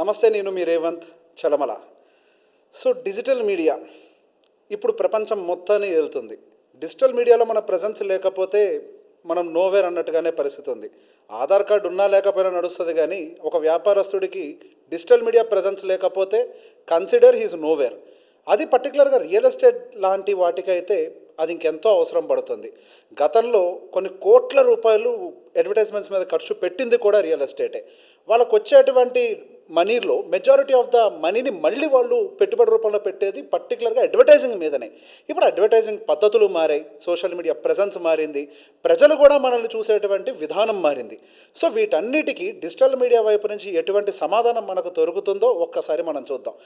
నమస్తే, నేను మీ Revanth Chalamala. So digital media ఇప్పుడు ప్రపంచం మొత్తాన్ని వెళ్తుంది. డిజిటల్ మీడియాలో మన ప్రజెన్స్ లేకపోతే మనం నోవేర్ అన్నట్టుగానే పరిస్థితి ఉంది. ఆధార్ కార్డు ఉన్నా లేకపోయినా నడుస్తుంది, కానీ ఒక వ్యాపారస్తుడికి డిజిటల్ మీడియా ప్రజెన్స్ లేకపోతే కన్సిడర్ హీజ్ నోవేర్. అది పర్టికులర్గా రియల్ ఎస్టేట్ లాంటి వాటికైతే అది ఇంకెంతో అవసరం పడుతుంది. గతంలో కొన్ని కోట్ల రూపాయలు అడ్వర్టైజ్మెంట్స్ మీద ఖర్చు పెట్టింది కూడా రియల్ ఎస్టేటే. వాళ్ళకు వచ్చేటువంటి మనీలో మెజారిటీ ఆఫ్ ద మనీని మళ్ళీ వాళ్ళు పెట్టుబడి రూపంలో పెట్టేది పర్టికులర్గా అడ్వర్టైజింగ్ మీదనే. ఇప్పుడు అడ్వర్టైజింగ్ పద్ధతులు మారాయి, సోషల్ మీడియా ప్రెజెన్స్ మారింది, ప్రజలు కూడా మనల్ని చూసేటువంటి విధానం మారింది. సో వీటన్నిటికీ డిజిటల్ మీడియా వైపు నుంచి ఎటువంటి సమాధానం మనకు దొరుకుతుందో ఒక్కసారి మనం చూద్దాం.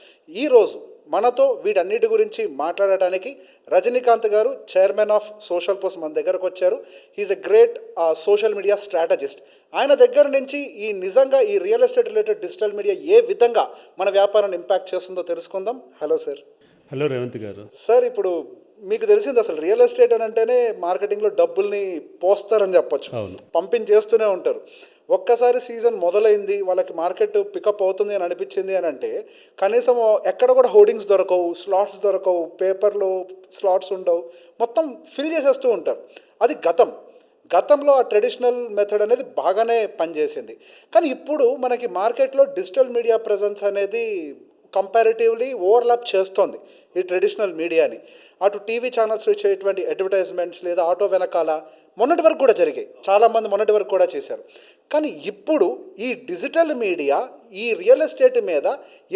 ఈరోజు మనతో వీటన్నిటి గురించి మాట్లాడటానికి రజనీకాంత్ గారు, చైర్మన్ ఆఫ్ సోషల్ పోస్ట్, మన దగ్గరకు వచ్చారు. He's a great social media strategist. ఆయన దగ్గర నుంచి నిజంగా ఈ real estate related digital media ఏ విధంగా మన వ్యాపారాన్ని ఇంపాక్ట్ చేస్తుందో తెలుసుకుందాం. Hello sir. హలో రేవంత్ గారు. సార్, ఇప్పుడు మీకు తెలిసింది అసలు రియల్ ఎస్టేట్ అని అంటేనే మార్కెటింగ్లో డబ్బుల్ని పోస్తారని చెప్పొచ్చు, పంపించేస్తూనే ఉంటారు. ఒక్కసారి సీజన్ మొదలైంది, వాళ్ళకి మార్కెట్ పికప్ అవుతుంది అని అనిపించింది అని అంటే కనీసం ఎక్కడ కూడా హోర్డింగ్స్ దొరకవు, స్లాట్స్ దొరకవు, పేపర్లో స్లాట్స్ ఉండవు, మొత్తం ఫిల్ చేసేస్తూ ఉంటారు. అది గతంలో ఆ ట్రెడిషనల్ మెథడ్ అనేది బాగానే పనిచేసింది. కానీ ఇప్పుడు మనకి మార్కెట్లో డిజిటల్ మీడియా ప్రజెన్స్ అనేది కంపారిటివ్లీ ఓవర్లాప్ చేస్తోంది ఈ ట్రెడిషనల్ మీడియాని. అటు టీవీ ఛానల్స్ ఇచ్చేటువంటి అడ్వర్టైజ్మెంట్స్ లేదా ఆటో వెనకాల మొన్నటి వరకు కూడా జరిగాయి, చాలామంది మొన్నటి వరకు కూడా చేశారు. కానీ ఇప్పుడు ఈ డిజిటల్ మీడియా ఈ రియల్ ఎస్టేట్ మీద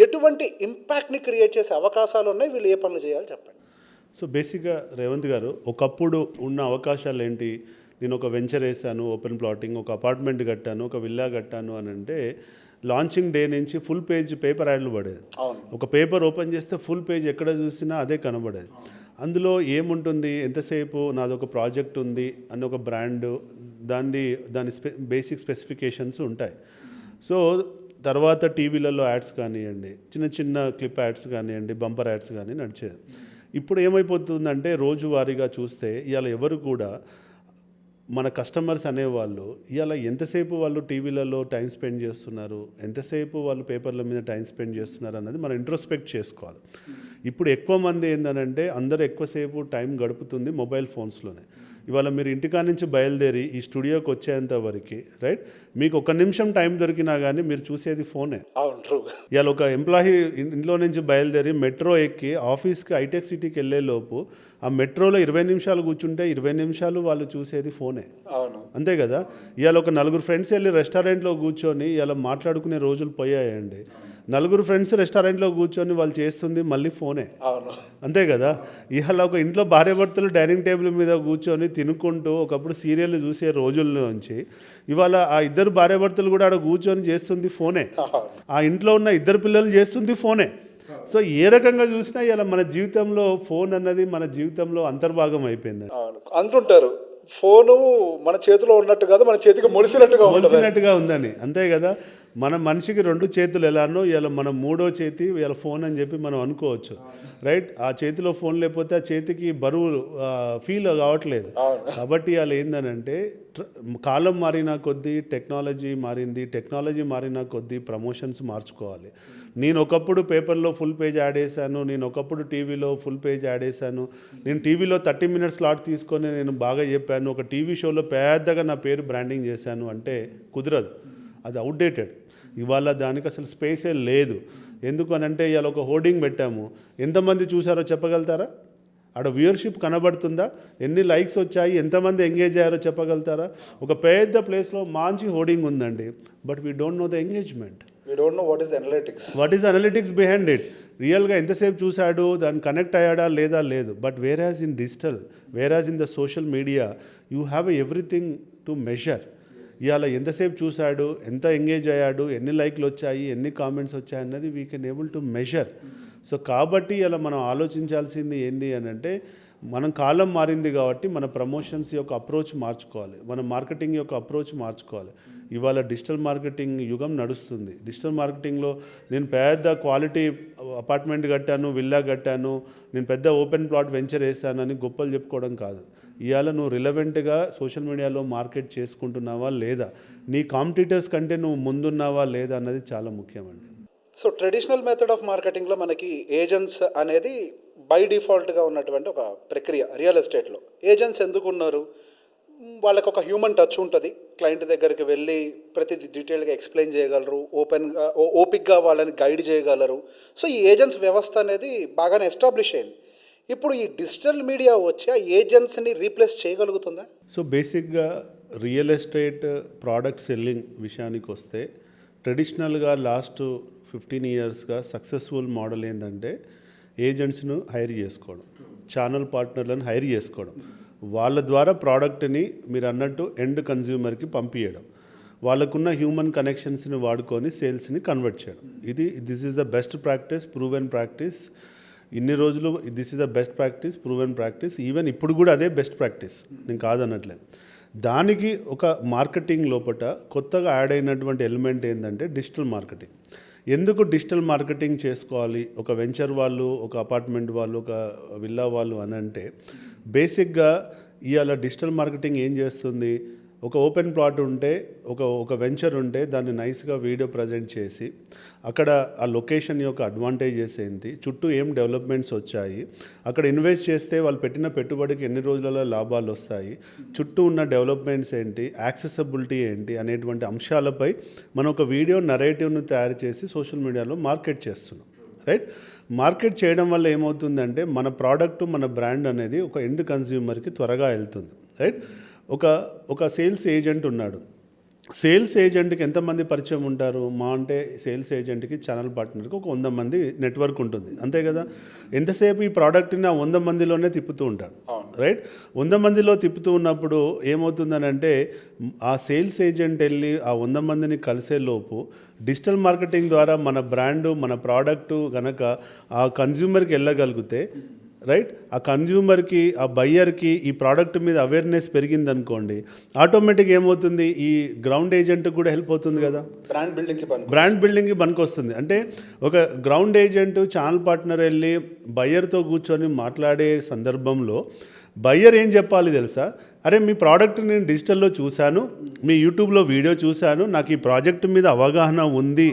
ఎటువంటి ఇంపాక్ట్ని క్రియేట్ చేసే అవకాశాలు ఉన్నాయి? వీళ్ళు ఏ పనులు చేయాలి చెప్పండి. సో బేసిక్గా రేవంత్ గారు, ఒకప్పుడు ఉన్న అవకాశాలు ఏంటి? నేను ఒక వెంచర్ వేసాను, ఓపెన్ ప్లాటింగ్, ఒక అపార్ట్మెంట్ కట్టాను, ఒక విల్లా కట్టాను అని అంటే లాంచింగ్ డే నుంచి ఫుల్ పేజ్ పేపర్ యాడ్లు పడేది. ఒక పేపర్ ఓపెన్ చేస్తే ఫుల్ పేజ్ ఎక్కడ చూసినా అదే కనబడేది. అందులో ఏముంటుంది, ఎంతసేపు నాదొక ప్రాజెక్ట్ ఉంది అని ఒక బ్రాండ్, దాని బేసిక్ స్పెసిఫికేషన్స్ ఉంటాయి. సో తర్వాత టీవీలలో యాడ్స్ కానివ్వండి, చిన్న చిన్న క్లిప్ యాడ్స్ కానివ్వండి, బంపర్ యాడ్స్ కానీ నడిచేది. ఇప్పుడు ఏమైపోతుందంటే రోజువారీగా చూస్తే ఇవాళ ఎవరు కూడా మన కస్టమర్స్ అనేవాళ్ళు ఇవాళ ఎంతసేపు వాళ్ళు టీవీలలో టైం స్పెండ్ చేస్తున్నారు, ఎంతసేపు వాళ్ళు పేపర్ల మీద టైం స్పెండ్ చేస్తున్నారు అన్నది మనం ఇంట్రోస్పెక్ట్ చేసుకోవాలి. ఇప్పుడు ఎక్కువ మంది ఏంటంటే అందరూ ఎక్కువసేపు టైం గడుపుతుంది మొబైల్ ఫోన్స్లోనే. ఇవాళ మీరు ఇంటికా నుంచి బయలుదేరి ఈ స్టూడియోకి వచ్చేంత వరకు రైట్, మీకు ఒక నిమిషం టైం దొరికినా కానీ మీరు చూసేది ఫోనే. ఇవాళ ఒక ఎంప్లాయీ ఇంట్లో నుంచి బయలుదేరి మెట్రో ఎక్కి ఆఫీస్కి హైటెక్ సిటీకి వెళ్ళే లోపు ఆ మెట్రోలో 20 నిమిషాలు కూర్చుంటే 20 నిమిషాలు వాళ్ళు చూసేది ఫోనే. అంతే కదా. ఇవాళ ఒక నలుగురు ఫ్రెండ్స్ వెళ్ళి రెస్టారెంట్లో కూర్చొని ఇవాళ మాట్లాడుకునే రోజులు పోయాయండి. నలుగురు ఫ్రెండ్స్ రెస్టారెంట్లో కూర్చొని వాళ్ళు చేస్తుంది మళ్ళీ ఫోనే. అంతే కదా. ఇవాళ ఒక ఇంట్లో భార్యాభర్తలు డైనింగ్ టేబుల్ మీద కూర్చొని తినుకుంటూ ఒకప్పుడు సీరియల్ చూసే రోజుల్లోంచి ఇవాళ ఆ ఇద్దరు భార్యాభర్తలు కూడా ఆడ కూర్చొని చేస్తుంది ఫోనే. ఆ ఇంట్లో ఉన్న ఇద్దరు పిల్లలు చేస్తుంది ఫోనే. సో ఏ రకంగా చూసినా ఇలా మన జీవితంలో ఫోన్ అన్నది మన జీవితంలో అంతర్భాగం అయిపోయింది అంటుంటారు. ఫోను మన చేతిలో ఉన్నట్టు కాదు, మన చేతికి మొలిసినట్టుగా ఉందని. అంతే కదా. మన మనిషికి 2 చేతులు ఎలానో ఇలా మన 3వ చేతి ఇలా ఫోన్ అని చెప్పి మనం అనుకోవచ్చు, రైట్. ఆ చేతిలో ఫోన్ లేకపోతే ఆ చేతికి బరువు ఫీల్ కావట్లేదు. కాబట్టి అలా ఏందనంటే కాలం మారిన కొద్దీ టెక్నాలజీ మారింది, టెక్నాలజీ మారిన కొద్దీ ప్రమోషన్స్ మార్చుకోవాలి. నేను ఒకప్పుడు పేపర్లో ఫుల్ పేజ్ యాడ్ వేసాను, నేను ఒకప్పుడు టీవీలో ఫుల్ పేజ్ యాడ్ వేసాను, నేను టీవీలో 30 మినిట్స్ స్లాట్ తీసుకొని నేను బాగా చెప్పాను, ఒక టీవీ షోలో పెద్దగా నా పేరు బ్రాండింగ్ చేశాను అంటే కుదరదు. అది అవుట్డేటెడ్. ఇవాళ దానికి అసలు స్పేసే లేదు. ఎందుకు అని అంటే ఇవాళ ఒక హోర్డింగ్ పెట్టాము, ఎంతమంది చూసారో చెప్పగలుగుతారా? ఆడ వ్యూయర్షిప్ కనబడుతుందా? ఎన్ని లైక్స్ వచ్చాయి, ఎంతమంది ఎంగేజ్ అయ్యారో చెప్పగలుగుతారా? ఒక పెద్ద ప్లేస్లో మంచి హోర్డింగ్ ఉందండి, but we don't know the engagement. What is the analytics behind it. రియల్గా ఎంతసేపు చూశాడు, దాన్ని కనెక్ట్ అయ్యాడా లేదా లేదు. But whereas in digital, వేరాజ్ in the social media you have everything to measure. ఇవాళ ఎంతసేపు చూశాడు, ఎంత ఎంగేజ్ అయ్యాడు, ఎన్ని లైక్లు వచ్చాయి, ఎన్ని కామెంట్స్ వచ్చాయి అన్నది we can able to measure. So కాబట్టి ఇలా మనం ఆలోచించాల్సింది ఏంటి అని అంటే మనం కాలం మారింది కాబట్టి మన ప్రమోషన్స్ యొక్క అప్రోచ్ మార్చుకోవాలి, మన మార్కెటింగ్ యొక్క అప్రోచ్ మార్చుకోవాలి. ఇవాళ డిజిటల్ మార్కెటింగ్ యుగం నడుస్తుంది. డిజిటల్ మార్కెటింగ్లో నేను పెద్ద క్వాలిటీ అపార్ట్మెంట్ కట్టాను, విల్లా కట్టాను, నేను పెద్ద ఓపెన్ ప్లాట్ వెంచర్ వేసానని గొప్పలు చెప్పుకోవడం కాదు. ఇవాళ నువ్వు రిలవెంట్గా సోషల్ మీడియాలో మార్కెట్ చేసుకుంటున్నావా లేదా, నీ కాంపిటీటర్స్ కంటే నువ్వు ముందున్నావా లేదా అన్నది చాలా ముఖ్యమండి. సో ట్రెడిషనల్ మెథడ్ ఆఫ్ మార్కెటింగ్లో మనకి ఏజెంట్స్ అనేది బై డిఫాల్ట్గా ఉన్నటువంటి ఒక ప్రక్రియ రియల్ ఎస్టేట్లో. ఏజెంట్స్ ఎందుకు ఉన్నారు? వాళ్ళకి ఒక హ్యూమన్ టచ్ ఉంటుంది. క్లయింట్ దగ్గరికి వెళ్ళి ప్రతిదీ డీటెయిల్గా ఎక్స్ప్లెయిన్ చేయగలరు, ఓపిక్గా వాళ్ళని గైడ్ చేయగలరు. సో ఈ ఏజెంట్స్ వ్యవస్థ అనేది బాగానే ఎస్టాబ్లిష్ అయింది. ఇప్పుడు ఈ డిజిటల్ మీడియా వచ్చి ఆ ఏజెంట్స్ని రీప్లేస్ చేయగలుగుతుందా? సో బేసిక్గా రియల్ ఎస్టేట్ ప్రోడక్ట్ సెల్లింగ్ విషయానికి వస్తే ట్రెడిషనల్గా లాస్ట్ 15 ఇయర్స్గా సక్సెస్ఫుల్ మోడల్ ఏంటంటే ఏజెంట్స్ను హైర్ చేసుకోవడం, ఛానల్ పార్ట్నర్లను హైర్ చేసుకోవడం, వాళ్ళ ద్వారా ప్రోడక్ట్ని మీరు అన్నట్టు ఎండ్ కన్జ్యూమర్కి పంపించడం, వాళ్ళకున్న హ్యూమన్ కనెక్షన్స్ని వాడుకొని సేల్స్ని కన్వర్ట్ చేయడం. This is the best practice, proven practice. ఇన్ని రోజులు this is the best practice, proven practice. Even ఇప్పుడు కూడా అదే బెస్ట్ ప్రాక్టీస్, నేను కాదనట్లేదు. దానికి ఒక మార్కెటింగ్ లోపల కొత్తగా యాడ్ అయినటువంటి ఎలిమెంట్ ఏంటంటే డిజిటల్ మార్కెటింగ్. ఎందుకు డిజిటల్ మార్కెటింగ్ చేసుకోవాలి ఒక వెంచర్ వాళ్ళు, ఒక అపార్ట్మెంట్ వాళ్ళు, ఒక విల్లా వాళ్ళు అని అంటే బేసిక్గా ఇవాళ డిజిటల్ మార్కెటింగ్ ఏం చేస్తుంది? ఒక ఓపెన్ ప్లాట్ ఉంటే, ఒక వెంచర్ ఉంటే దాన్ని నైస్గా వీడియో ప్రజెంట్ చేసి అక్కడ ఆ లొకేషన్ యొక్క అడ్వాంటేజెస్ ఏంటి, చుట్టూ ఏం డెవలప్మెంట్స్ వచ్చాయి, అక్కడ ఇన్వెస్ట్ చేస్తే వాళ్ళు పెట్టిన పెట్టుబడికి ఎన్ని రోజులలో లాభాలు వస్తాయి, చుట్టూ ఉన్న డెవలప్మెంట్స్ ఏంటి, యాక్సెసిబిలిటీ ఏంటి అనేటువంటి అంశాలపై మనం ఒక వీడియో నరేటివ్ను తయారు చేసి సోషల్ మీడియాలో మార్కెట్ చేస్తున్నాం. రైట్? మార్కెట్ చేయడం వల్ల ఏమవుతుందంటే మన ప్రోడక్ట్, మన బ్రాండ్ అనేది ఒక ఎండ్ కన్జ్యూమర్కి త్వరగా వెళ్తుంది. రైట్? ఒక సేల్స్ ఏజెంట్ ఉన్నాడు. సేల్స్ ఏజెంట్కి ఎంతమంది పరిచయం ఉంటారు? అంటే సేల్స్ ఏజెంట్కి ఛానల్ పార్ట్నర్కి ఒక 100 మంది నెట్వర్క్ ఉంటుంది, అంతే కదా. ఎంతసేపు ఈ ప్రోడక్ట్ని ఆ 100 మందిలోనే తిప్పుతూ ఉంటాడు. రైట్? 100 మందిలో తిప్పుతూ ఉన్నప్పుడు ఏమవుతుందనంటే ఆ సేల్స్ ఏజెంట్ వెళ్ళి ఆ 100 మందిని కలిసే లోపు డిజిటల్ మార్కెటింగ్ ద్వారా మన బ్రాండు, మన ప్రోడక్టు కనుక ఆ కన్జ్యూమర్కి వెళ్ళగలిగితే, రైట్, ఆ కన్జ్యూమర్కి, ఆ బయ్యర్కి ఈ ప్రోడక్ట్ మీద అవేర్నెస్ పెరిగిందనుకోండి, ఆటోమేటిక్గా ఏమవుతుంది, ఈ గ్రౌండ్ ఏజెంట్కి కూడా హెల్ప్ అవుతుంది కదా, బ్రాండ్ బిల్డింగ్కి పనికొస్తుంది. అంటే ఒక గ్రౌండ్ ఏజెంట్ ఛానల్ పార్ట్నర్ వెళ్ళి బయ్యర్తో కూర్చొని మాట్లాడే సందర్భంలో బయ్యర్ ఏం చెప్పాలి తెలుసా? అరే మీ ప్రోడక్ట్ నేను డిజిటల్లో చూశాను, మీ యూట్యూబ్లో వీడియో చూశాను, నాకు ఈ ప్రాజెక్ట్ మీద అవగాహన ఉంది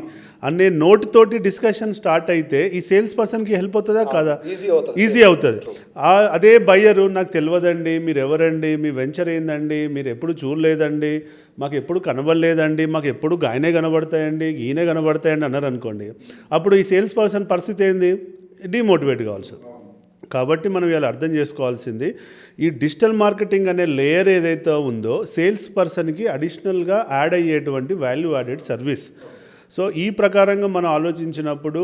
అనే నోటితోటి డిస్కషన్ స్టార్ట్ అయితే ఈ సేల్స్ పర్సన్కి హెల్ప్ అవుతుందా కాదా? ఈజీ అవుతుంది. అదే బయ్యరు నాకు తెలియదండి, మీరు ఎవరండి, మీ వెంచర్ ఏందండి, మీరు ఎప్పుడు చూడలేదండి, మాకు ఎప్పుడు కనబడలేదండి, మాకు ఎప్పుడు గాయనే కనబడతాయండి, ఈయనే కనబడతాయండి అన్నారు అనుకోండి, అప్పుడు ఈ సేల్స్ పర్సన్ పరిస్థితి ఏంది? డిమోటివేట్ కావాల్సి. కాబట్టి మనం ఇలా అర్థం చేసుకోవాల్సింది, ఈ డిజిటల్ మార్కెటింగ్ అనే లేయర్ ఏదైతే ఉందో సేల్స్ పర్సన్కి అడిషనల్గా యాడ్ అయ్యేటువంటి వాల్యూ యాడెడ్ సర్వీస్. సో ఈ ప్రకారంగా మనం ఆలోచించినప్పుడు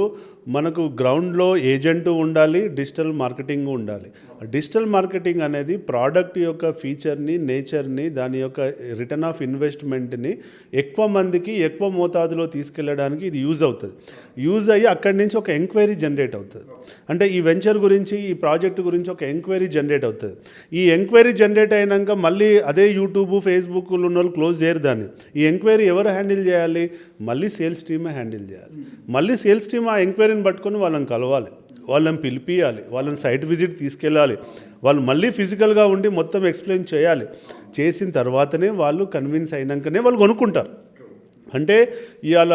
మనకు గ్రౌండ్లో ఏజెంటు ఉండాలి, డిజిటల్ మార్కెటింగ్ ఉండాలి. డిజిటల్ మార్కెటింగ్ అనేది ప్రోడక్ట్ యొక్క ఫీచర్ని, నేచర్ని, దాని యొక్క రిటర్న్ ఆఫ్ ఇన్వెస్ట్మెంట్ని ఎక్కువ మందికి ఎక్కువ మోతాదులో తీసుకెళ్ళడానికి ఇది యూజ్ అవుతుంది. యూజ్ అయ్యి అక్కడి నుంచి ఒక ఎంక్వైరీ జనరేట్ అవుతుంది. అంటే ఈ వెంచర్ గురించి, ఈ ప్రాజెక్ట్ గురించి ఒక ఎంక్వైరీ జనరేట్ అవుతుంది. ఈ ఎంక్వైరీ జనరేట్ అయినాక మళ్ళీ అదే యూట్యూబ్, ఫేస్బుక్లో ఉన్న వాళ్ళు క్లోజ్ చేయరు దాన్ని. ఈ ఎంక్వైరీ ఎవరు హ్యాండిల్ చేయాలి? మళ్ళీ సేల్స్ టీమే హ్యాండిల్ చేయాలి. మళ్ళీ సేల్స్ టీమ్ ఆ ఎంక్వైరీని పట్టుకొని వాళ్ళని కలవాలి, వాళ్ళని పిలిపియాలి, వాళ్ళని సైట్ విజిట్ తీసుకెళ్ళాలి, వాళ్ళు మళ్ళీ ఫిజికల్గా ఉండి మొత్తం ఎక్స్ప్లెయిన్ చేయాలి. చేసిన తర్వాతనే వాళ్ళు కన్విన్స్ అయినాకనే వాళ్ళు కొనుక్కుంటారు. అంటే ఇవాళ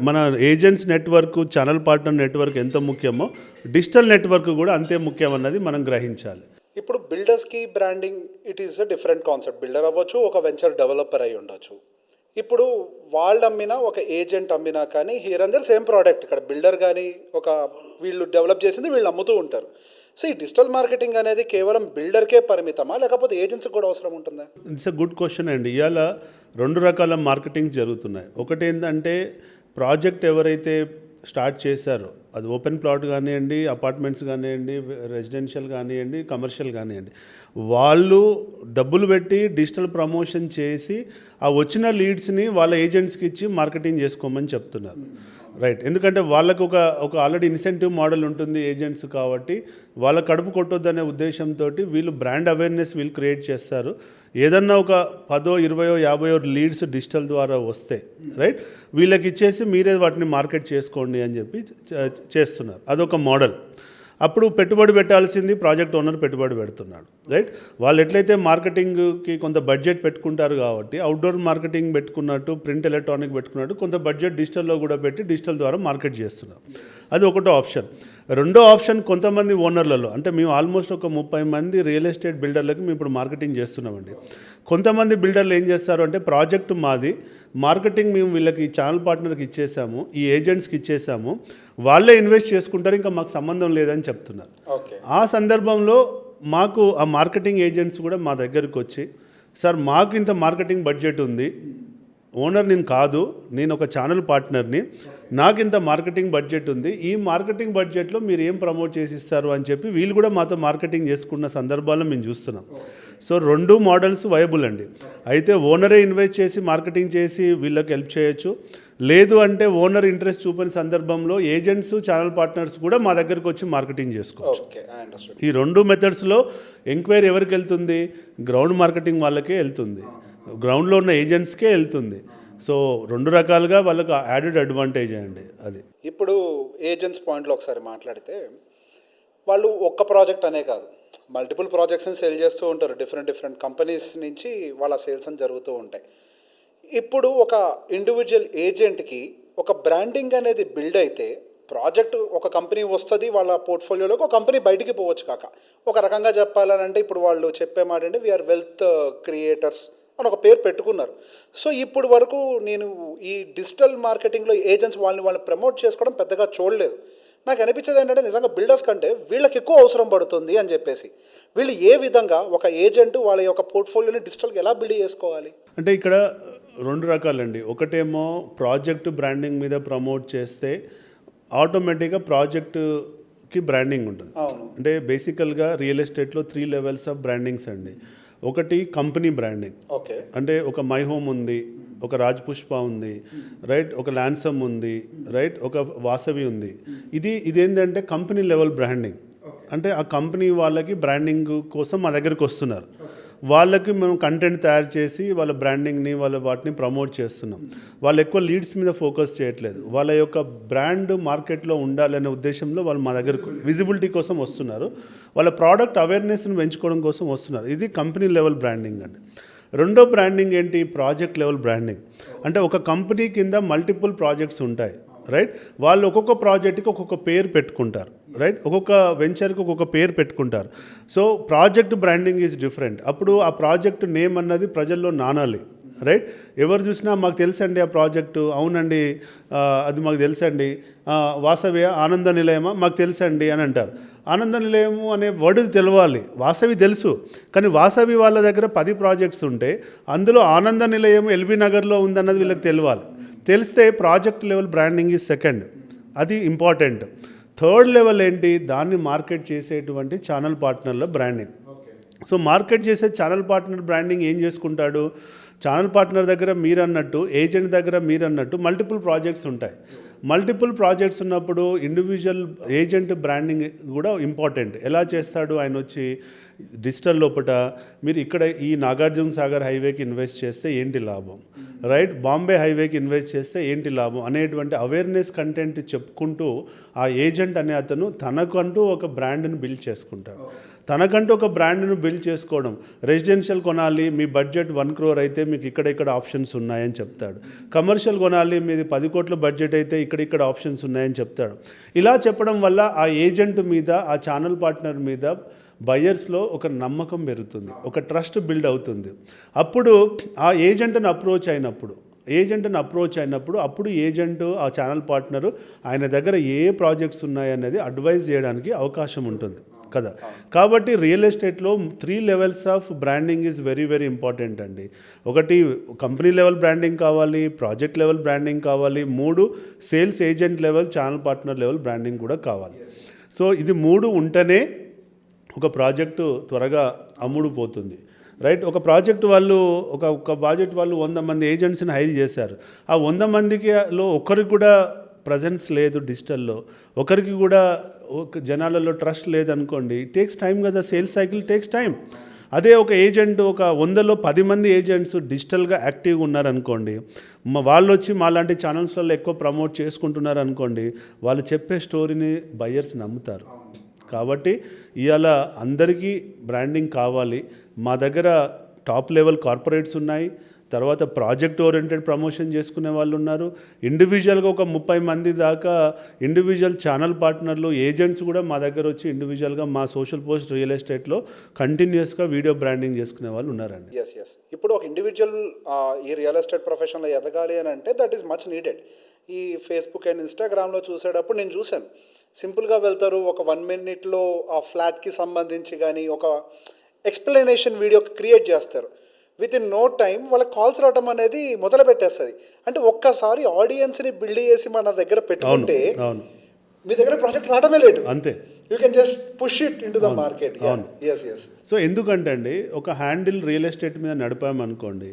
మన agents network, channel partner network ఎంత ముఖ్యమో డిజిటల్ నెట్వర్క్ కూడా అంతే ముఖ్యం అన్నది మనం గ్రహించాలి. ఇప్పుడు బిల్డర్స్కి branding it is a different concept. Builder అవ్వచ్చు, ఒక వెంచర్ డెవలపర్ అయి ఉండొచ్చు. ఇప్పుడు వాళ్ళు అమ్మినా, ఒక ఏజెంట్ అమ్మినా కానీ here and there same product. ఇక్కడ బిల్డర్ కానీ ఒక వీళ్ళు డెవలప్ చేసింది వీళ్ళు అమ్ముతూ ఉంటారు. సో ఈ డిజిటల్ మార్కెటింగ్ అనేది కేవలం బిల్డర్కే పరిమితమా, లేకపోతే ఏజెంట్స్కి కూడా అవసరం ఉంటుందా? ఇట్స్ ఎ గుడ్ క్వశ్చన్ అండి. ఇవాళ 2 రకాల మార్కెటింగ్ జరుగుతున్నాయి. ఒకటి ఏంటంటే ప్రాజెక్ట్ ఎవరైతే స్టార్ట్ చేశారో, అది ఓపెన్ ప్లాట్ కానివ్వండి, అపార్ట్మెంట్స్ కానివ్వండి, రెసిడెన్షియల్ కానివ్వండి, కమర్షియల్ కానివ్వండి, వాళ్ళు డబ్బులు పెట్టి డిజిటల్ ప్రమోషన్ చేసి ఆ వచ్చిన లీడ్స్ని వాళ్ళ ఏజెంట్స్కి ఇచ్చి మార్కెటింగ్ చేసుకోమని చెప్తున్నారు. రైట్? ఎందుకంటే వాళ్ళకు ఒక ఆల్రెడీ ఇన్సెంటివ్ మోడల్ ఉంటుంది ఏజెంట్స్ కాబట్టి, వాళ్ళ కడుపు కొట్టొద్దనే ఉద్దేశంతో వీళ్ళు బ్రాండ్ అవేర్నెస్ వీళ్ళు క్రియేట్ చేస్తారు. ఏదన్నా ఒక 10, 20, 50 లీడ్స్ డిజిటల్ ద్వారా వస్తే, రైట్, వీళ్ళకి ఇచ్చేసి మీరే వాటిని మార్కెట్ చేసుకోండి అని చెప్పి చేస్తున్నారు. అదొక మోడల్. అప్పుడు పెట్టుబడి పెట్టాల్సింది ప్రాజెక్ట్ ఓనర్ పెట్టుబడి పెడుతున్నాడు, రైట్? వాళ్ళు ఎట్లయితే మార్కెటింగ్కి కొంత బడ్జెట్ పెట్టుకుంటారు కాబట్టి అవుట్డోర్ మార్కెటింగ్ పెట్టుకున్నట్టు, ప్రింట్ ఎలక్ట్రానిక్ పెట్టుకున్నట్టు కొంత బడ్జెట్ డిజిటల్లో కూడా పెట్టి డిజిటల్ ద్వారా మార్కెట్ చేస్తున్నారు. అది ఒకటో ఆప్షన్. రెండో ఆప్షన్, కొంతమంది ఓనర్లలో, అంటే మేము ఆల్మోస్ట్ ఒక 30 మంది రియల్ ఎస్టేట్ బిల్డర్లకి మేము ఇప్పుడు మార్కెటింగ్ చేస్తున్నామండి. కొంతమంది బిల్డర్లు ఏం చేస్తారు అంటే, ప్రాజెక్టు మాది, మార్కెటింగ్ మేము వీళ్ళకి ఛానల్ పార్ట్నర్కి ఇచ్చేసాము, ఈ ఏజెంట్స్కి ఇచ్చేసాము, వాళ్ళే ఇన్వెస్ట్ చేసుకుంటారు, ఇంకా మాకు సంబంధం లేదని చెప్తున్నారు. ఓకే. ఆ సందర్భంలో మాకు ఆ మార్కెటింగ్ ఏజెంట్స్ కూడా మా దగ్గరికి వచ్చి, సార్ మాకు ఇంత మార్కెటింగ్ బడ్జెట్ ఉంది, ఓనర్ నేను కాదు, నేను ఒక ఛానల్ పార్ట్నర్ని, నాకు ఇంత మార్కెటింగ్ బడ్జెట్ ఉంది, ఈ మార్కెటింగ్ బడ్జెట్లో మీరు ఏం ప్రమోట్ చేసి ఇస్తారు అని చెప్పి వీళ్ళు కూడా మాతో మార్కెటింగ్ చేసుకున్న సందర్భాలను మేము చూస్తున్నాం. సో 2 మోడల్స్ వైబుల్ అండి. అయితే ఓనరే ఇన్వెస్ట్ చేసి మార్కెటింగ్ చేసి వీళ్ళకి హెల్ప్ చేయొచ్చు, లేదు అంటే ఓనర్ ఇంట్రెస్ట్ చూపిన సందర్భంలో ఏజెంట్స్, ఛానల్ పార్ట్నర్స్ కూడా మా దగ్గరికి వచ్చి మార్కెటింగ్ చేసుకోవచ్చు. Okay, I understand. ఈ 2 మెథడ్స్లో ఎంక్వైరీ ఎవరికి వెళ్తుంది? గ్రౌండ్ మార్కెటింగ్ వాళ్ళకే వెళ్తుంది, గ్రౌండ్లో ఉన్న ఏజెంట్స్కే వెళ్తుంది. సో 2 రకాలుగా వాళ్ళకు యాడెడ్ అడ్వాంటేజ్ అండి అది. ఇప్పుడు ఏజెంట్స్ పాయింట్లో ఒకసారి మాట్లాడితే, వాళ్ళు ఒక్క ప్రాజెక్ట్ అనే కాదు, మల్టిపుల్ ప్రాజెక్ట్స్ని సేల్ చేస్తూ ఉంటారు. డిఫరెంట్ కంపెనీస్ నుంచి వాళ్ళ సేల్స్ అని జరుగుతూ ఉంటాయి. ఇప్పుడు ఒక ఇండివిజువల్ ఏజెంట్కి ఒక బ్రాండింగ్ అనేది బిల్డ్ అయితే, ప్రాజెక్ట్ ఒక కంపెనీ వస్తుంది వాళ్ళ పోర్ట్ఫోలియోలోకి, ఒక కంపెనీ బయటికి పోవచ్చు కాక. ఒక రకంగా చెప్పాలంటే ఇప్పుడు వాళ్ళు చెప్పే మాట అంటే, వీఆర్ వెల్త్ క్రియేటర్స్ అని ఒక పేరు పెట్టుకున్నారు. సో ఇప్పుడు వరకు నేను ఈ డిజిటల్ మార్కెటింగ్లో ఏజెంట్స్ వాళ్ళని ప్రమోట్ చేసుకోవడం పెద్దగా చూడలేదు. నాకు అనిపించేది ఏంటంటే, నిజంగా బిల్డర్స్ కంటే వీళ్ళకి ఎక్కువ అవసరం పడుతుంది అని చెప్పేసి. వీళ్ళు ఏ విధంగా ఒక ఏజెంట్ వాళ్ళ యొక్క పోర్ట్ఫోలియోని డిజిటల్గా ఎలా బిల్డ్ చేసుకోవాలి? అంటే ఇక్కడ 2 రకాలండి. ఒకటేమో ప్రాజెక్ట్ బ్రాండింగ్ మీద ప్రమోట్ చేస్తే ఆటోమేటిక్గా ప్రాజెక్టుకి బ్రాండింగ్ ఉంటుంది. అంటే బేసికల్గా రియల్ ఎస్టేట్లో 3 లెవెల్స్ ఆఫ్ బ్రాండింగ్స్ అండి. ఒకటి కంపెనీ బ్రాండింగ్, ఓకే, అంటే ఒక మై హోమ్ ఉంది, ఒక రాజ్ పుష్ప ఉంది, రైట్, ఒక ల్యాన్సమ్ ఉంది, రైట్, ఒక వాసవి ఉంది. ఇదేంటంటే కంపెనీ లెవెల్ బ్రాండింగ్. అంటే ఆ కంపెనీ వాళ్ళకి బ్రాండింగ్ కోసం మా దగ్గరికి వస్తున్నారు, వాళ్ళకి మేము కంటెంట్ తయారు చేసి వాళ్ళ బ్రాండింగ్ని వాటిని ప్రమోట్ చేస్తున్నాం. వాళ్ళు ఎక్కువ లీడ్స్ మీద ఫోకస్ చేయట్లేదు, వాళ్ళ యొక్క బ్రాండ్ మార్కెట్లో ఉండాలనే ఉద్దేశంలో వాళ్ళు మా దగ్గరకు విజిబిలిటీ కోసం వస్తున్నారు, వాళ్ళ ప్రోడక్ట్ అవేర్నెస్ని పెంచుకోవడం కోసం వస్తున్నారు. ఇది కంపెనీ లెవెల్ బ్రాండింగ్ అండి. రెండో బ్రాండింగ్ ఏంటి? Project level branding. అంటే ఒక కంపెనీ కింద మల్టిపుల్ ప్రాజెక్ట్స్ ఉంటాయి, రైట్? వాళ్ళు ఒక్కొక్క ప్రాజెక్ట్కి ఒక్కొక్క పేరు పెట్టుకుంటారు, రైట్? ఒక్కొక్క వెంచర్కి ఒక్కొక్క పేరు పెట్టుకుంటారు. So project branding is different. అప్పుడు ఆ ప్రాజెక్ట్ నేమ్ అన్నది ప్రజల్లో నానాలి, రైట్? ఎవరు చూసినా మాకు తెలుసండి ఆ ప్రాజెక్టు, అవునండి అది మాకు తెలుసండి, వాసవి ఆనంద నిలయమా మాకు తెలుసండి అని అంటారు. ఆనంద నిలయము అనే వర్డ్ తెలవాలి, వాసవి తెలుసు, కానీ వాసవి వాళ్ళ దగ్గర 10 ప్రాజెక్ట్స్ ఉంటే అందులో ఆనంద నిలయం ఎల్బీ నగర్లో ఉందన్నది వీళ్ళకి తెలియాలి. తెలిస్తే project level branding is second, అది ఇంపార్టెంట్. థర్డ్ లెవెల్ ఏంటి? దాన్ని మార్కెట్ చేసేటువంటి ఛానల్ పార్ట్నర్ల బ్రాండింగ్. సో మార్కెట్ చేసే ఛానల్ పార్ట్నర్ బ్రాండింగ్ ఏం చేసుకుంటాడు? ఛానల్ పార్ట్నర్ దగ్గర మీరన్నట్టు, ఏజెంట్ దగ్గర మీరన్నట్టు మల్టిపుల్ ప్రాజెక్ట్స్ ఉంటాయి. మల్టిపుల్ ప్రాజెక్ట్స్ ఉన్నప్పుడు ఇండివిజువల్ ఏజెంట్ బ్రాండింగ్ కూడా ఇంపార్టెంట్. ఎలా చేస్తాడు? ఆయన వచ్చి డిజిటల్ లోపల మీరు ఇక్కడ ఈ నాగార్జున సాగర్ హైవేకి ఇన్వెస్ట్ చేస్తే ఏంటి లాభం, రైట్, బాంబే హైవేకి ఇన్వెస్ట్ చేస్తే ఏంటి లాభం అనేటువంటి అవేర్నెస్ కంటెంట్ చెప్పుకుంటూ ఆ ఏజెంట్ అనే అతను తనకంటూ ఒక బ్రాండ్ని బిల్డ్ చేసుకుంటాడు. తనకంటూ ఒక బ్రాండ్ను బిల్డ్ చేసుకోవడం, రెసిడెన్షియల్ కొనాలి, మీ బడ్జెట్ 1 crore అయితే మీకు ఇక్కడ ఆప్షన్స్ ఉన్నాయని చెప్తాడు. కమర్షియల్ కొనాలి, మీది 10 కోట్ల బడ్జెట్ అయితే ఇక్కడ ఆప్షన్స్ ఉన్నాయని చెప్తాడు. ఇలా చెప్పడం వల్ల ఆ ఏజెంట్ మీద, ఆ ఛానల్ పార్ట్నర్ మీద బయర్స్లో ఒక నమ్మకం పెరుగుతుంది, ఒక ట్రస్ట్ బిల్డ్ అవుతుంది. అప్పుడు ఆ ఏజెంట్ని అప్రోచ్ అయినప్పుడు అప్పుడు ఏజెంట్, ఆ ఛానల్ పార్ట్నరు ఆయన దగ్గర ఏ ప్రాజెక్ట్స్ ఉన్నాయనేది అడ్వైజ్ చేయడానికి అవకాశం ఉంటుంది కదా. కాబట్టి రియల్ ఎస్టేట్లో 3 levels of branding is very very important అండి. ఒకటి కంపెనీ లెవెల్ బ్రాండింగ్ కావాలి, ప్రాజెక్ట్ లెవెల్ బ్రాండింగ్ కావాలి, 3 sales agent level, channel partner level branding కూడా కావాలి. సో ఇది 3 ఉంటేనే ఒక ప్రాజెక్టు త్వరగా అమ్ముడుపోతుంది, రైట్? ఒక ప్రాజెక్ట్ వాళ్ళు ఒక ప్రాజెక్ట్ వాళ్ళు 100 మంది ఏజెంట్స్ని హైర్ చేశారు. ఆ 100 మందిలో ఒకరికి కూడా ప్రజెన్స్ లేదు డిజిటల్లో, ఒకరికి కూడా జనాలలో ట్రస్ట్ లేదనుకోండి, టేక్స్ టైం కదా, సేల్స్ సైకిల్ టేక్స్ టైం. అదే ఒక ఏజెంట్, ఒక 100లో 10 మంది ఏజెంట్స్ డిజిటల్గా యాక్టివ్గా ఉన్నారనుకోండి, వాళ్ళు వచ్చి మాలాంటి ఛానల్స్లలో ఎక్కువ ప్రమోట్ చేసుకుంటున్నారు అనుకోండి, వాళ్ళు చెప్పే స్టోరీని బయర్స్ నమ్ముతారు కాబట్టి ఇవాళ అందరికీ బ్రాండింగ్ కావాలి. మా దగ్గర టాప్ లెవెల్ కార్పొరేట్స్ ఉన్నాయి, తర్వాత ప్రాజెక్ట్ ఓరియంటెడ్ ప్రమోషన్ చేసుకునే వాళ్ళు ఉన్నారు, ఇండివిజువల్గా ఒక 30 మంది దాకా ఇండివిజువల్ ఛానల్ పార్ట్నర్లు, ఏజెంట్స్ కూడా మా దగ్గర వచ్చి ఇండివిజువల్గా మా సోషల్ పోస్ట్ రియల్ ఎస్టేట్లో కంటిన్యూస్గా వీడియో బ్రాండింగ్ చేసుకునే వాళ్ళు ఉన్నారండి. ఎస్ ఇప్పుడు ఒక ఇండివిజువల్ ఈ రియల్ ఎస్టేట్ ప్రొఫెషన్లో ఎదగాలి అని అంటే దట్ ఈస్ మచ్ నీడెడ్. ఈ ఫేస్బుక్ అండ్ ఇన్స్టాగ్రామ్లో చూసేటప్పుడు నేను చూశాను, సింపుల్గా వెళ్తారు, ఒక 1 minute ఆ ఫ్లాట్కి సంబంధించి కానీ ఒక ఎక్స్ప్లెనేషన్ వీడియో క్రియేట్ చేస్తారు. విత్ ఇన్ నో టైం వాళ్ళకి కాల్స్ రావడం అనేది మొదలు పెట్టేస్తుంది. అంటే ఒక్కసారి ఆడియన్స్ని బిల్డ్ చేసి మన దగ్గర పెట్టుకుంటే మీ దగ్గర ప్రాజెక్ట్ రావడమే లేదు, అంతే. You can just push it into the market. Yes so ఎందుకంటే అండి, ఒక హ్యాండిల్ రియల్ ఎస్టేట్ మీద నడిపామనుకోండి,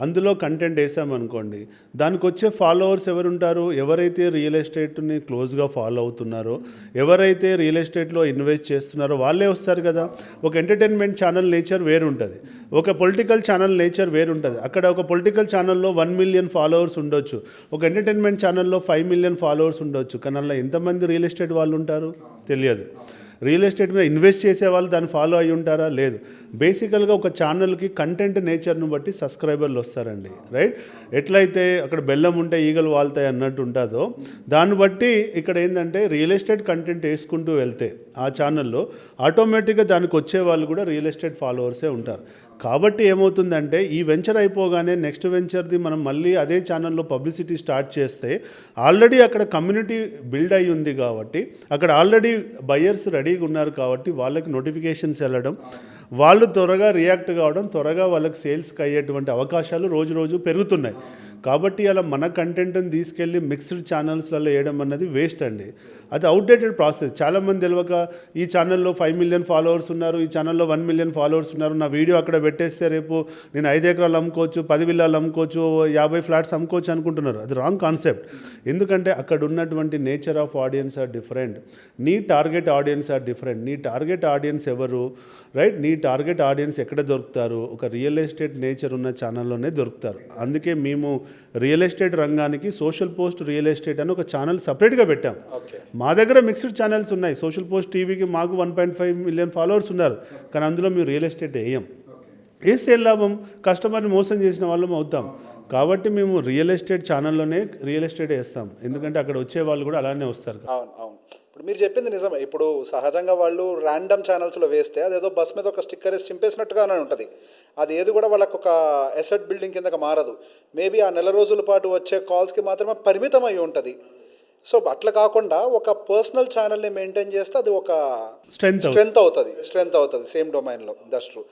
అందులో కంటెంట్ వేసామనుకోండి, దానికి వచ్చే ఫాలోవర్స్ ఎవరుంటారు? ఎవరైతే రియల్ ఎస్టేట్ని క్లోజ్గా ఫాలో అవుతున్నారో, ఎవరైతే రియల్ ఎస్టేట్లో ఇన్వెస్ట్ చేస్తున్నారో వాళ్ళే వస్తారు కదా. ఒక ఎంటర్టైన్మెంట్ ఛానల్ నేచర్ వేరుంటుంది, ఒక పొలిటికల్ ఛానల్ నేచర్ వేరుంటుంది. అక్కడ ఒక పొలిటికల్ ఛానల్లో 1 million ఫాలోవర్స్ ఉండొచ్చు, ఒక ఎంటర్టైన్మెంట్ ఛానల్లో 5 million ఫాలోవర్స్ ఉండొచ్చు. కానీ అలా ఎంతమంది రియల్ ఎస్టేట్ వాళ్ళు ఉంటారు తెలియదు. రియల్ ఎస్టేట్ మీద ఇన్వెస్ట్ చేసే వాళ్ళు దాన్ని ఫాలో అయ్యి ఉంటారా? లేదు. బేసికల్గా ఒక ఛానల్కి కంటెంట్ నేచర్ను బట్టి సబ్స్క్రైబర్లు వస్తారండి, రైట్? ఎట్లయితే అక్కడ బెల్లం ఉంటే ఈగలు వాళ్తాయి అన్నట్టు ఉంటుందో, దాన్ని బట్టి ఇక్కడ ఏంటంటే రియల్ ఎస్టేట్ కంటెంట్ వేసుకుంటూ వెళ్తే ఆ ఛానల్లో ఆటోమేటిక్గా దానికి వచ్చే వాళ్ళు కూడా రియల్ ఎస్టేట్ ఫాలోవర్సే ఉంటారు. కాబట్టి ఏమవుతుందంటే ఈ వెంచర్ అయిపోగానే నెక్స్ట్ వెంచర్ది మనం మళ్ళీ అదే ఛానల్లో పబ్లిసిటీ స్టార్ట్ చేస్తే ఆల్రెడీ అక్కడ కమ్యూనిటీ బిల్డ్ అయి ఉంది కాబట్టి, అక్కడ ఆల్రెడీ బయర్స్ రెడీగా ఉన్నారు కాబట్టి వాళ్ళకి నోటిఫికేషన్స్ వెళ్ళడం, వాళ్ళు త్వరగా రియాక్ట్ కావడం, త్వరగా వాళ్ళకి సేల్స్కి అయ్యేటువంటి అవకాశాలు రోజు రోజు పెరుగుతున్నాయి. కాబట్టి అలా మన కంటెంట్ని తీసుకెళ్ళి మిక్స్డ్ ఛానల్స్లలో వేయడం అన్నది వేస్ట్ అండి. అది అవుట్డేటెడ్ ప్రాసెస్. చాలామంది తెలియక ఈ ఛానల్లో 5 million ఫాలోవర్స్ ఉన్నారు, ఈ ఛానల్లో 1 million ఫాలోవర్స్ ఉన్నారు, నా వీడియో అక్కడ పెట్టేస్తే రేపు నేను 5 ఎకరాలు అమ్ముకోవచ్చు, 10 విల్లాలు అమ్ముకోవచ్చు, 50 ఫ్లాట్స్ అమ్ముకోవచ్చు అనుకుంటున్నారు. అది రాంగ్ కాన్సెప్ట్. ఎందుకంటే అక్కడ ఉన్నటువంటి nature of audience are different, నీ టార్గెట్ ఆడియన్స్ ఆర్ డిఫరెంట్. నీ టార్గెట్ ఆడియన్స్ ఎవరు, రైట్? నీ టార్గెట్ ఆడియన్స్ ఎక్కడ దొరుకుతారు? ఒక రియల్ ఎస్టేట్ నేచర్ ఉన్న ఛానల్లోనే దొరుకుతారు. అందుకే మేము రియల్ ఎస్టేట్ రంగానికి సోషల్ పోస్ట్ రియల్ ఎస్టేట్ అని ఒక ఛానల్ సపరేట్గా పెట్టాం. మా దగ్గర మిక్స్డ్ ఛానల్స్ ఉన్నాయి. సోషల్ పోస్ట్ టీవీకి మాకు 1.5 million ఫాలోవర్స్ ఉన్నారు, కానీ అందులో మేము రియల్ ఎస్టేట్ వేయం. వేస్తే లాభం, కస్టమర్ని మోసం చేసిన వాళ్ళం అవుతాం. కాబట్టి మేము రియల్ ఎస్టేట్ ఛానల్లోనే రియల్ ఎస్టేట్ వేస్తాం, ఎందుకంటే అక్కడ వచ్చే వాళ్ళు కూడా అలానే వస్తారు. అవును ఇప్పుడు మీరు చెప్పింది నిజమే. ఇప్పుడు సహజంగా వాళ్ళు ర్యాండమ్ ఛానల్స్లో వేస్తే అదేదో బస్ మీద ఒక స్టిక్కర్ వేసి చింపేసినట్టుగానే ఉంటుంది. అది ఏది కూడా వాళ్ళకు ఒక అసెట్ బిల్డింగ్ కిందకి మారదు. మేబీ ఆ నెల రోజుల పాటు వచ్చే కాల్స్కి మాత్రమే పరిమితం అయి ఉంటుంది. సో అట్లా కాకుండా ఒక పర్సనల్ ఛానల్ని మెయింటైన్ చేస్తే అది ఒక స్ట్రెంగ్త్ అవుతుంది సేమ్ డొమైన్లో. That's true.